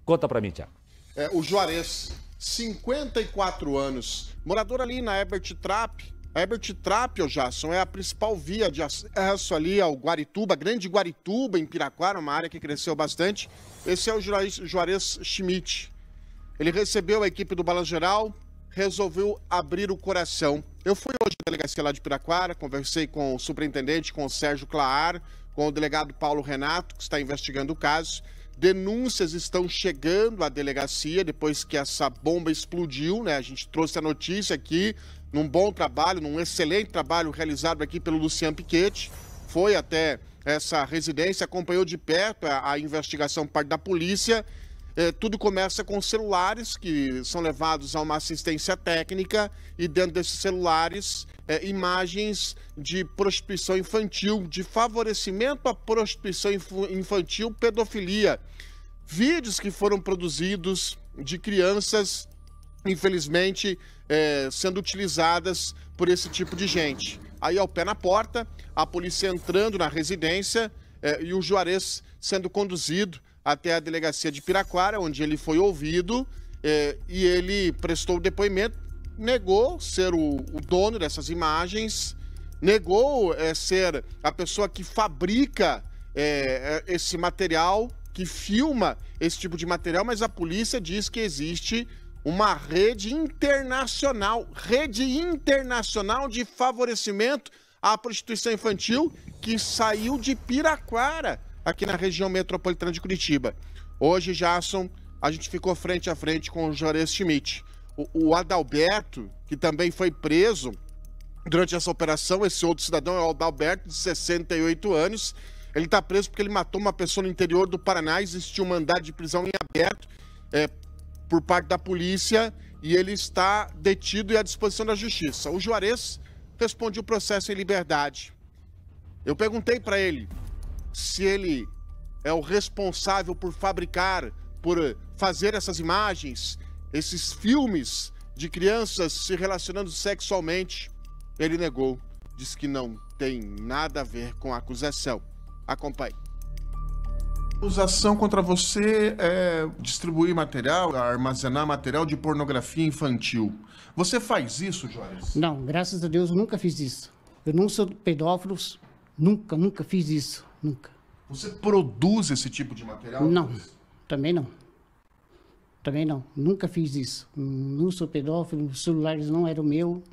Conta pra mim, Tiago. O Juarez, 54 anos, morador ali na Herbert Trapp. A Herbert Trapp, ô Jasson, é a principal via de acesso ali ao Guarituba, Grande Guarituba, em Piraquara, uma área que cresceu bastante. Esse é o Juarez Schmidt. Ele recebeu a equipe do Balanço Geral, resolveu abrir o coração. Eu fui hoje na delegacia lá de Piraquara, conversei com o superintendente, com o Sérgio Claar, com o delegado Paulo Renato, que está investigando o caso. Denúncias estão chegando à delegacia depois que essa bomba explodiu, né? A gente trouxe a notícia aqui, num bom trabalho, num excelente trabalho realizado aqui pelo Luciano Piquete. Foi até essa residência, acompanhou de perto a investigação por parte da polícia. Tudo começa com celulares que são levados a uma assistência técnica e dentro desses celulares imagens de prostituição infantil, de favorecimento à prostituição infantil, pedofilia. Vídeos que foram produzidos de crianças, infelizmente, sendo utilizadas por esse tipo de gente. Aí ao pé na porta, a polícia entrando na residência e o Juarez sendo conduzido até a delegacia de Piraquara, onde ele foi ouvido e ele prestou depoimento, negou ser o dono dessas imagens, negou ser a pessoa que fabrica esse material, que filma esse tipo de material, mas a polícia diz que existe uma rede internacional de favorecimento à prostituição infantil que saiu de Piraquara, aqui na região metropolitana de Curitiba. Hoje, Jasson, a gente ficou frente a frente com o Juarez Schmidt. O Adalberto, que também foi preso durante essa operação, esse outro cidadão é o Adalberto, de 68 anos. Ele está preso porque ele matou uma pessoa no interior do Paraná, existiu um mandado de prisão em aberto por parte da polícia e ele está detido e à disposição da justiça. O Juarez responde o processo em liberdade. Eu perguntei para ele se ele é o responsável por fabricar, por fazer essas imagens, esses filmes de crianças se relacionando sexualmente. Ele negou, disse que não tem nada a ver com a acusação. Acompanhe. A acusação contra você é distribuir material, armazenar material de pornografia infantil. Você faz isso, Juarez? Não, graças a Deus eu nunca fiz isso. Eu não sou pedófilo, nunca fiz isso, nunca. Você produz esse tipo de material? Não, também não. Também não, nunca fiz isso. Não sou pedófilo, os celulares não eram meu,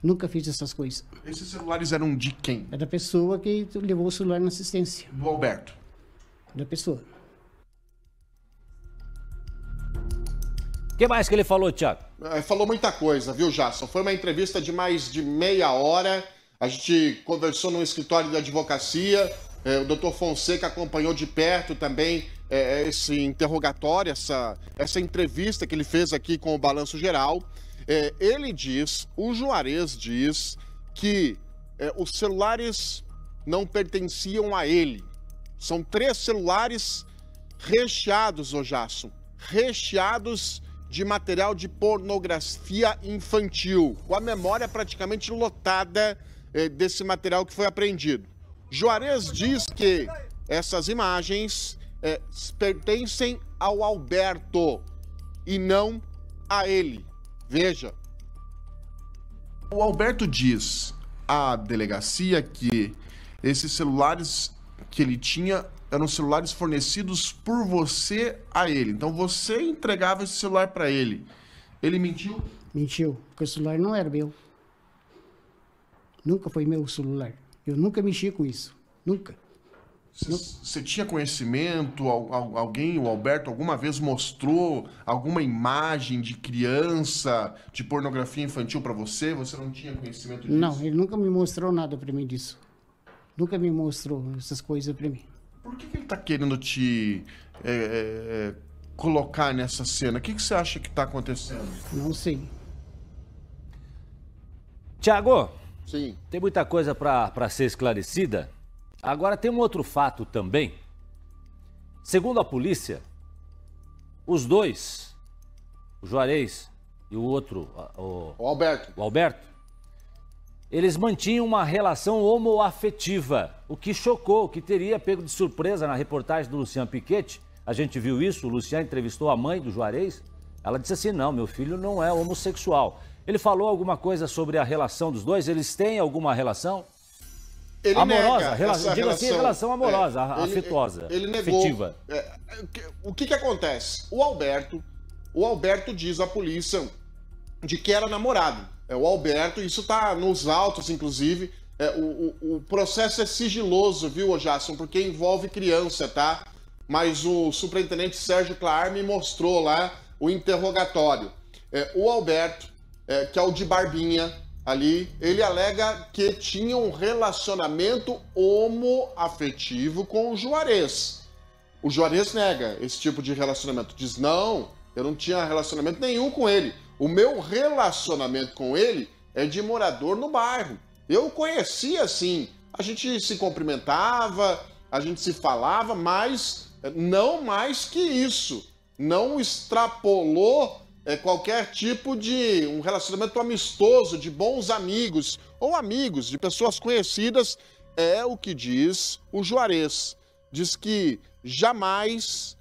nunca fiz essas coisas. Esses celulares eram de quem? É da pessoa que levou o celular na assistência. Do Alberto? Da pessoa. O que mais que ele falou, Tiago? Falou muita coisa, viu, Jasson? Foi uma entrevista de mais de meia hora. A gente conversou no escritório da advocacia. O doutor Fonseca acompanhou de perto também esse interrogatório, essa entrevista que ele fez aqui com o Balanço Geral. Ele diz, o Juarez diz, que os celulares não pertenciam a ele. São 3 celulares recheados, ô Jasson, recheados de material de pornografia infantil, com a memória praticamente lotada desse material que foi apreendido. Juarez diz que essas imagens pertencem ao Alberto e não a ele. Veja. O Alberto diz à delegacia que esses celulares que ele tinha eram celulares fornecidos por você a ele. Então você entregava esse celular para ele. Ele mentiu? Mentiu, porque o celular não era meu. Nunca foi meu celular. Eu nunca mexi com isso. Nunca. Você tinha conhecimento? Alguém, o Alberto, alguma vez mostrou alguma imagem de criança, de pornografia infantil para você? Você não tinha conhecimento disso? Não, ele nunca me mostrou nada para mim disso. Nunca me mostrou essas coisas para mim. Por que ele tá querendo te colocar nessa cena? O que você acha que tá acontecendo? Não sei. Tiago, sim, tem muita coisa para ser esclarecida. Agora tem um outro fato também. Segundo a polícia, os dois, o Juarez e o outro, o Alberto, eles mantinham uma relação homoafetiva, o que chocou, o que teria pego de surpresa na reportagem do Luciano Piquete, a gente viu isso, o Luciano entrevistou a mãe do Juarez, ela disse assim, não, meu filho não é homossexual. Ele falou alguma coisa sobre a relação dos dois? Eles têm alguma relação? Ele amorosa, diga assim, relação amorosa, afetuosa, ele negou. afetiva. O que acontece? O Alberto diz à polícia de que era namorado. O Alberto, isso está nos autos, inclusive. O processo é sigiloso, viu, Jason? Porque envolve criança, tá? Mas o superintendente Sérgio Clar me mostrou lá o interrogatório. O Alberto, que é o de barbinha ali, ele alega que tinha um relacionamento homoafetivo com o Juarez. O Juarez nega esse tipo de relacionamento. Diz, não, eu não tinha relacionamento nenhum com ele. O meu relacionamento com ele é de morador no bairro. Eu o conhecia assim, a gente se cumprimentava, a gente se falava, mas não mais que isso. Não extrapolou qualquer tipo de um relacionamento amistoso, de bons amigos, ou amigos, de pessoas conhecidas, é o que diz o Juarez. Diz que jamais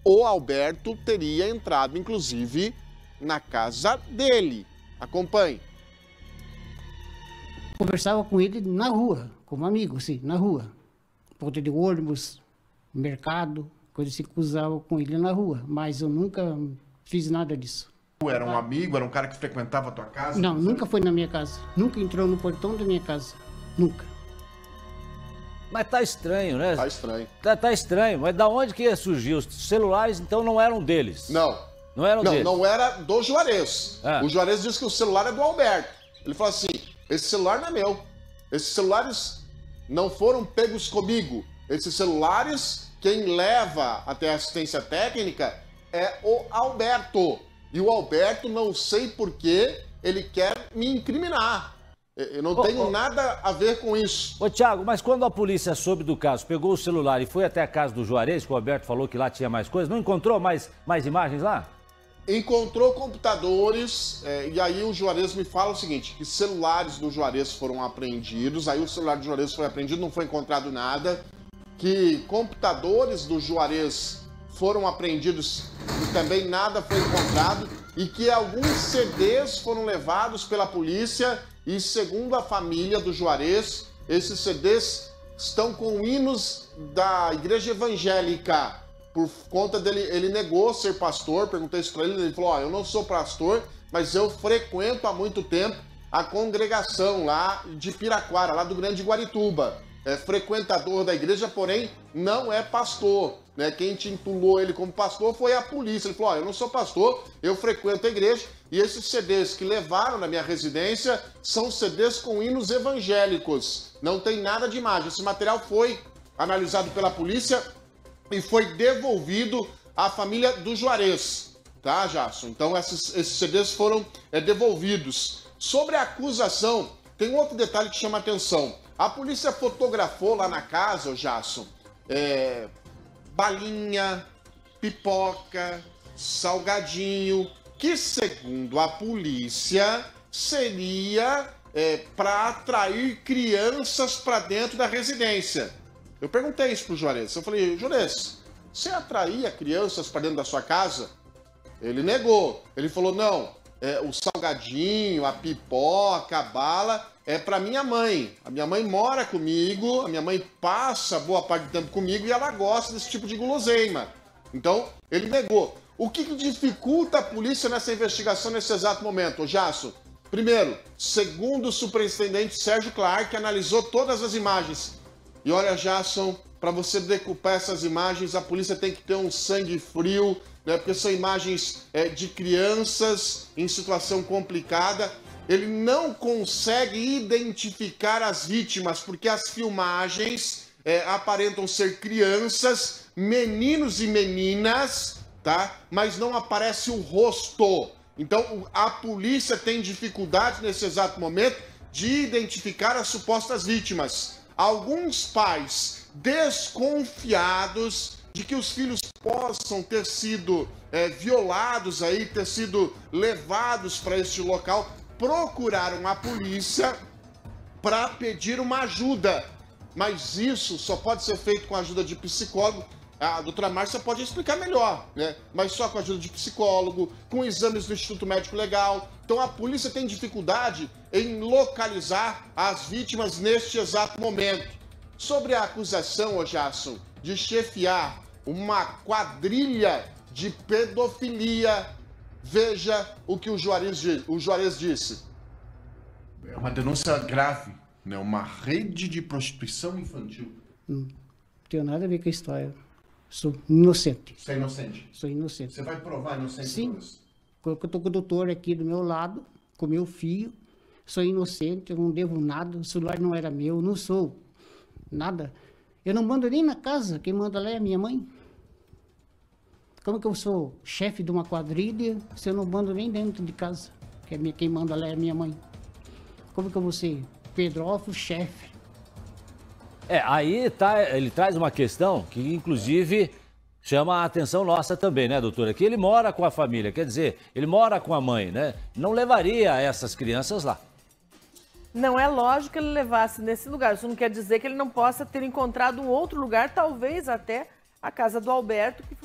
o Alberto teria entrado, inclusive, na casa dele. Acompanhe. Conversava com ele na rua, como amigo, assim, na rua. Ponta de ônibus, mercado, coisa assim, cruzava com ele na rua. Mas eu nunca fiz nada disso. Era um amigo, era um cara que frequentava a tua casa? Não, nunca foi na minha casa. Nunca entrou no portão da minha casa. Nunca. Mas tá estranho, né? Tá estranho. Tá estranho, mas da onde que surgiu? Os celulares, então, não eram deles? Não. Não eram deles? Não era do Juarez. Ah. O Juarez disse que o celular é do Alberto. Ele falou assim, esse celular não é meu. Esses celulares não foram pegos comigo. Esses celulares, quem leva até a assistência técnica é o Alberto. E o Alberto, não sei por que, ele quer me incriminar. Eu não tenho nada a ver com isso. Ô, Thiago, mas quando a polícia soube do caso, pegou o celular e foi até a casa do Juarez, que o Alberto falou que lá tinha mais coisas, não encontrou mais imagens lá? Encontrou computadores, e aí o Juarez me fala o seguinte, que celulares do Juarez foram apreendidos, aí o celular do Juarez foi apreendido, não foi encontrado nada, que computadores do Juarez foram apreendidos e também nada foi encontrado, e que alguns CDs foram levados pela polícia e, segundo a família do Juarez, esses CDs estão com hinos da igreja evangélica. Por conta dele, ele negou ser pastor, perguntei isso pra ele, ele falou, eu não sou pastor, mas eu frequento há muito tempo a congregação lá de Piraquara, lá do Grande Guarituba. É frequentador da igreja, porém não é pastor. Né? Quem intitulou ele como pastor foi a polícia. Ele falou, eu não sou pastor, eu frequento a igreja e esses CDs que levaram na minha residência são CDs com hinos evangélicos. Não tem nada de imagem. Esse material foi analisado pela polícia e foi devolvido à família do Juarez. Tá, Jason? Então esses CDs foram devolvidos. Sobre a acusação, tem um outro detalhe que chama a atenção. A polícia fotografou lá na casa, Jason, balinha, pipoca, salgadinho, que segundo a polícia seria para atrair crianças para dentro da residência. Eu perguntei isso pro Juarez. Eu falei, Juarez, você atraía crianças para dentro da sua casa? Ele negou. Ele falou, não, o salgadinho, a pipoca, a bala é para minha mãe. A minha mãe mora comigo, a minha mãe passa boa parte do tempo comigo e ela gosta desse tipo de guloseima. Então, ele negou. O que dificulta a polícia nessa investigação nesse exato momento, Jason? Primeiro, segundo o superintendente Sérgio Clar, que analisou todas as imagens. E olha, Jason, para você decupar essas imagens, a polícia tem que ter um sangue frio, né? Porque são imagens de crianças em situação complicada. Ele não consegue identificar as vítimas, porque as filmagens aparentam ser crianças, meninos e meninas, tá? Mas não aparece o rosto. Então, a polícia tem dificuldade nesse exato momento de identificar as supostas vítimas. Alguns pais desconfiados de que os filhos possam ter sido violados aí, ter sido levados para este local, procuraram a polícia para pedir uma ajuda. Mas isso só pode ser feito com a ajuda de psicólogo A doutora Márcia pode explicar melhor, né? Mas só com a ajuda de psicólogo, com exames do Instituto Médico Legal. Então a polícia tem dificuldade em localizar as vítimas neste exato momento. Sobre a acusação, ô Jasson, de chefiar uma quadrilha de pedofilia, veja o que o Juarez disse. É uma denúncia grave, né? Uma rede de prostituição infantil. Não tenho nada a ver com a história. Sou inocente. Você é inocente? Sou inocente. Você vai provar inocente? Sim. Eu estou com o doutor aqui do meu lado, com meu filho. Sou inocente, eu não devo nada. O celular não era meu, não sou nada. Eu não mando nem na casa, quem manda lá é a minha mãe. Como que eu sou chefe de uma quadrilha se eu não mando nem dentro de casa? Quem manda lá é a minha mãe. Como que eu vou ser pedófilo, chefe? Aí ele traz uma questão que, inclusive, chama a atenção nossa também, né, doutora? Que ele mora com a família, quer dizer, ele mora com a mãe, né? Não levaria essas crianças lá. Não é lógico que ele levasse nesse lugar. Isso não quer dizer que ele não possa ter encontrado um outro lugar, talvez até a casa do Alberto, que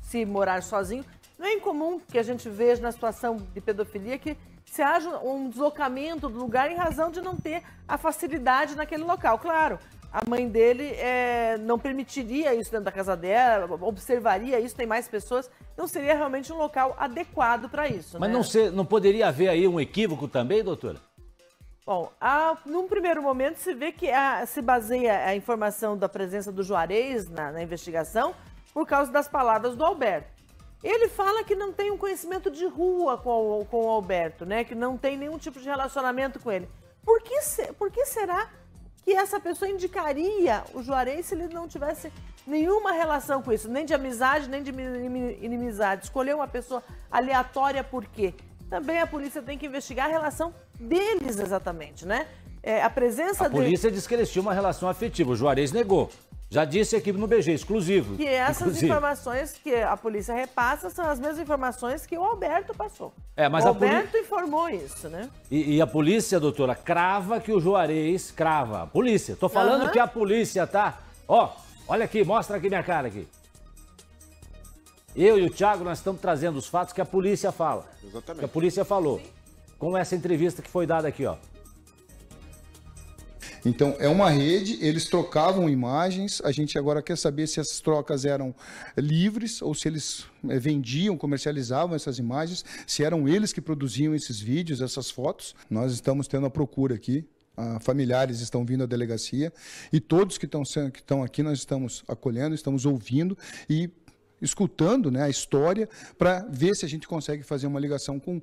se morar sozinho. Não é incomum que a gente veja na situação de pedofilia que se haja um deslocamento do lugar em razão de não ter a facilidade naquele local. Claro, a mãe dele não permitiria isso dentro da casa dela, observaria isso, tem mais pessoas, não seria realmente um local adequado para isso. Mas né? não poderia haver aí um equívoco também, doutora? Bom, num primeiro momento se vê que se baseia a informação da presença do Juarez na investigação por causa das palavras do Alberto. Ele fala que não tem um conhecimento de rua com o Alberto, né? Que não tem nenhum tipo de relacionamento com ele. Por que será que essa pessoa indicaria o Juarez se ele não tivesse nenhuma relação com isso? Nem de amizade, nem de inimizade. Escolheu uma pessoa aleatória por quê? Também a polícia tem que investigar a relação deles exatamente, né? A presença dele... A polícia diz que eles tinham uma relação afetiva, o Juarez negou. Já disse aqui no BG, exclusivo. Que essas inclusive. Informações que a polícia repassa são as mesmas informações que o Alberto passou. Mas o Alberto informou isso, né? E a polícia, doutora, crava que o Juarez... Crava. A polícia. Tô falando que a polícia tá... Olha aqui, mostra aqui minha cara aqui. Eu e o Thiago, nós estamos trazendo os fatos que a polícia fala. Exatamente. Que a polícia falou. Sim. Com essa entrevista que foi dada aqui, ó. Então, é uma rede, eles trocavam imagens, a gente agora quer saber se essas trocas eram livres ou se eles vendiam, comercializavam essas imagens, se eram eles que produziam esses vídeos, essas fotos. Nós estamos tendo a procura aqui, familiares estão vindo à delegacia e todos que estão aqui nós estamos acolhendo, estamos ouvindo e escutando, né, a história para ver se a gente consegue fazer uma ligação com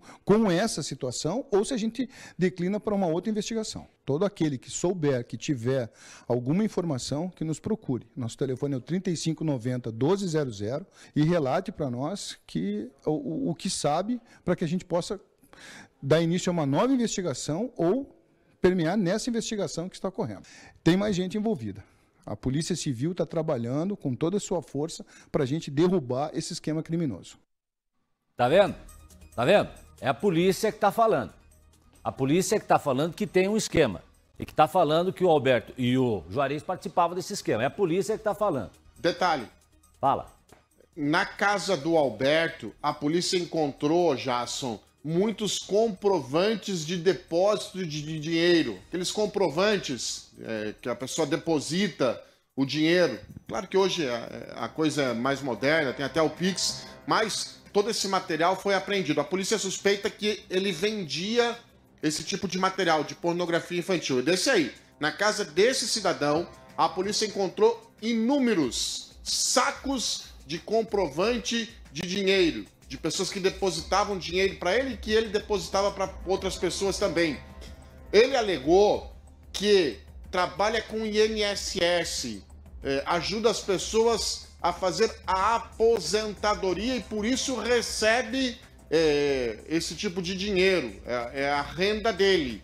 essa situação ou se a gente declina para uma outra investigação. Todo aquele que souber, que tiver alguma informação, que nos procure. Nosso telefone é o 3590-1200 e relate para nós o que sabe para que a gente possa dar início a uma nova investigação ou permear nessa investigação que está ocorrendo. Tem mais gente envolvida. A Polícia Civil está trabalhando com toda a sua força para a gente derrubar esse esquema criminoso. Tá vendo? Tá vendo? É a polícia que está falando. A polícia que está falando que tem um esquema. E que está falando que o Alberto e o Juarez participavam desse esquema. É a polícia que está falando. Detalhe. Fala. Na casa do Alberto, a polícia encontrou, Jasson, muitos comprovantes de depósito de dinheiro. Aqueles comprovantes que a pessoa deposita o dinheiro. Claro que hoje a coisa é mais moderna, tem até o Pix, mas todo esse material foi apreendido. A polícia suspeita que ele vendia esse tipo de material, de pornografia infantil. E desse aí, na casa desse cidadão, a polícia encontrou inúmeros sacos de comprovante de dinheiro, de pessoas que depositavam dinheiro para ele e que ele depositava para outras pessoas também. Ele alegou que trabalha com INSS, ajuda as pessoas a fazer a aposentadoria e por isso recebe esse tipo de dinheiro, é a renda dele.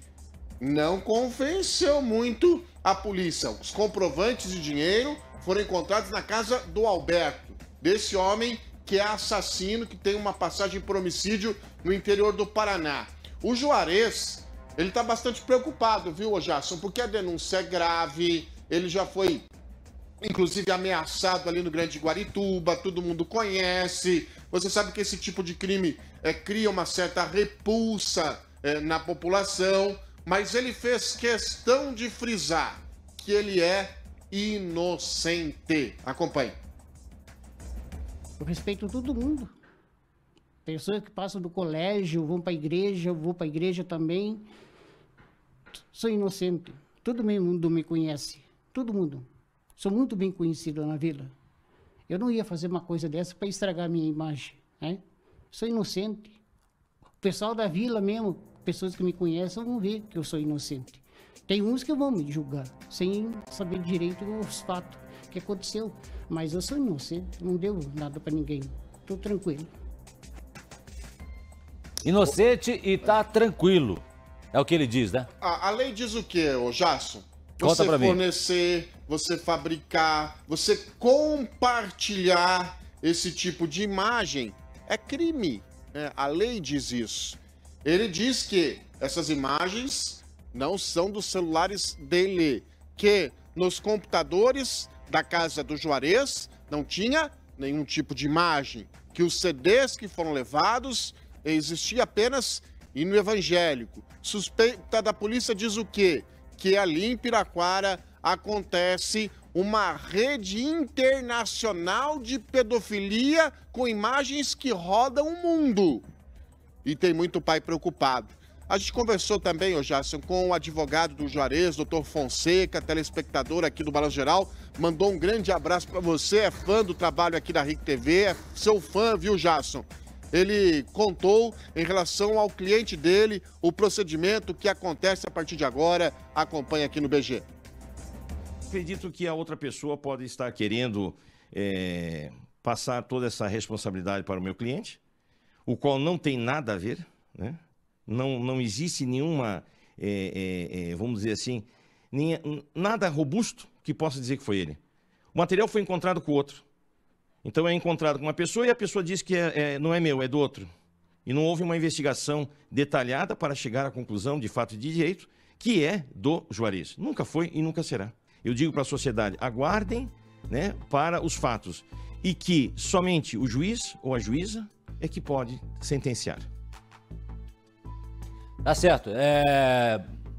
Não convenceu muito a polícia. Os comprovantes de dinheiro foram encontrados na casa do Alberto, desse homem que é assassino, que tem uma passagem por homicídio no interior do Paraná. O Juarez, ele tá bastante preocupado, viu, Jasson? Porque a denúncia é grave, ele já foi inclusive ameaçado ali no Grande Guarituba, todo mundo conhece. Você sabe que esse tipo de crime cria uma certa repulsa na população, mas ele fez questão de frisar que ele é inocente. Acompanhe. Eu respeito todo mundo. Pessoas que passam do colégio, vão para a igreja, eu vou para a igreja também. Sou inocente. Todo mundo me conhece. Todo mundo. Sou muito bem conhecido na vila. Eu não ia fazer uma coisa dessa para estragar a minha imagem, né? Sou inocente. O pessoal da vila mesmo, pessoas que me conhecem, vão ver que eu sou inocente. Tem uns que vão me julgar, sem saber direito os fatos que aconteceu. Mas eu sou inocente, não devo nada para ninguém. Estou tranquilo. Inocente e tá tranquilo. É o que ele diz, né? A lei diz o quê, ô Jason? Conta Você pra mim. fornecer, você fabricar, você compartilhar esse tipo de imagem é crime. Né? A lei diz isso. Ele diz que essas imagens não são dos celulares dele, que nos computadores da casa do Juarez não tinha nenhum tipo de imagem, que os CDs que foram levados existia apenas hino evangélico. Suspeita da polícia diz o quê? Que ali em Piraquara acontece uma rede internacional de pedofilia com imagens que rodam o mundo. E tem muito pai preocupado. A gente conversou também, ô Jason, com o advogado do Juarez, doutor Fonseca, telespectador aqui do Balanço Geral. Mandou um grande abraço para você, é fã do trabalho aqui da RIC TV, é seu fã, viu, Jason? Ele contou em relação ao cliente dele, o procedimento que acontece a partir de agora. Acompanhe aqui no BG. Acredito que a outra pessoa pode estar querendo passar toda essa responsabilidade para o meu cliente, o qual não tem nada a ver, né? Não existe nenhuma, vamos dizer assim, nada robusto que possa dizer que foi ele. O material foi encontrado com o outro. Então é encontrado com uma pessoa e a pessoa diz que não é meu, é do outro. E não houve uma investigação detalhada para chegar à conclusão de fato e de direito que é do Juarez. Nunca foi e nunca será. Eu digo para a sociedade, aguardem, né, para os fatos. E que somente o juiz ou a juíza é que pode sentenciar. Tá certo.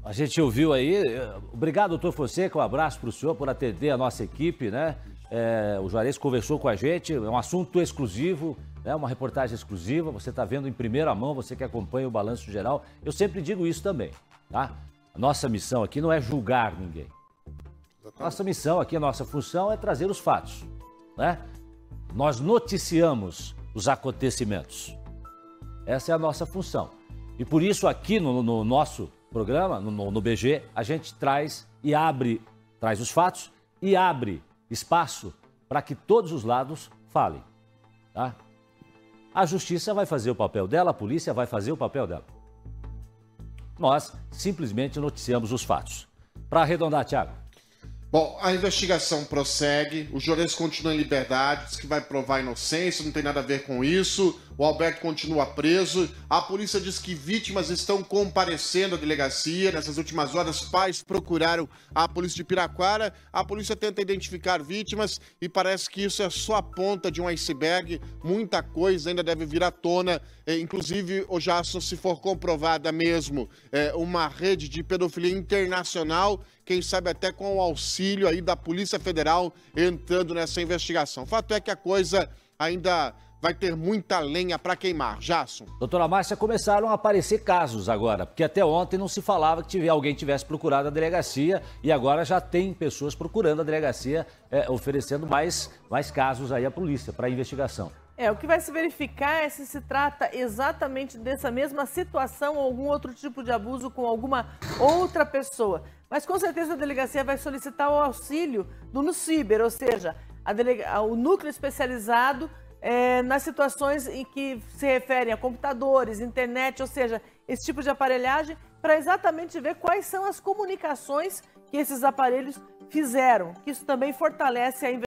A gente ouviu aí. Obrigado, doutor Fonseca. Um abraço para o senhor por atender a nossa equipe, né? O Juarez conversou com a gente, é um assunto exclusivo, né? Uma reportagem exclusiva, você está vendo em primeira mão, você que acompanha o Balanço Geral. Eu sempre digo isso também, tá? A nossa missão aqui não é julgar ninguém. Nossa missão aqui, a nossa função é trazer os fatos, né? Nós noticiamos os acontecimentos. Essa é a nossa função. E por isso aqui no nosso programa, no BG, a gente traz os fatos e abre espaço para que todos os lados falem, tá? A justiça vai fazer o papel dela, a polícia vai fazer o papel dela. Nós simplesmente noticiamos os fatos. Para arredondar, Thiago. Bom, a investigação prossegue, o Juarez continua em liberdade, diz que vai provar a inocência, não tem nada a ver com isso, o Alberto continua preso, a polícia diz que vítimas estão comparecendo à delegacia, nessas últimas horas pais procuraram a polícia de Piraquara, a polícia tenta identificar vítimas e parece que isso é só a ponta de um iceberg, muita coisa ainda deve vir à tona, inclusive, o Jason, se for comprovada mesmo uma rede de pedofilia internacional, quem sabe até com o auxílio aí da Polícia Federal entrando nessa investigação. O fato é que a coisa ainda vai ter muita lenha para queimar. Jason. Doutora Márcia, começaram a aparecer casos agora, porque até ontem não se falava que alguém tivesse procurado a delegacia e agora já tem pessoas procurando a delegacia, oferecendo mais casos aí à polícia para investigação. O que vai se verificar é se trata exatamente dessa mesma situação ou algum outro tipo de abuso com alguma outra pessoa. Mas com certeza a delegacia vai solicitar o auxílio do NUCIBER, ou seja, o núcleo especializado nas situações em que se referem a computadores, internet, ou seja, esse tipo de aparelhagem, para exatamente ver quais são as comunicações que esses aparelhos fizeram, que isso também fortalece a investigação.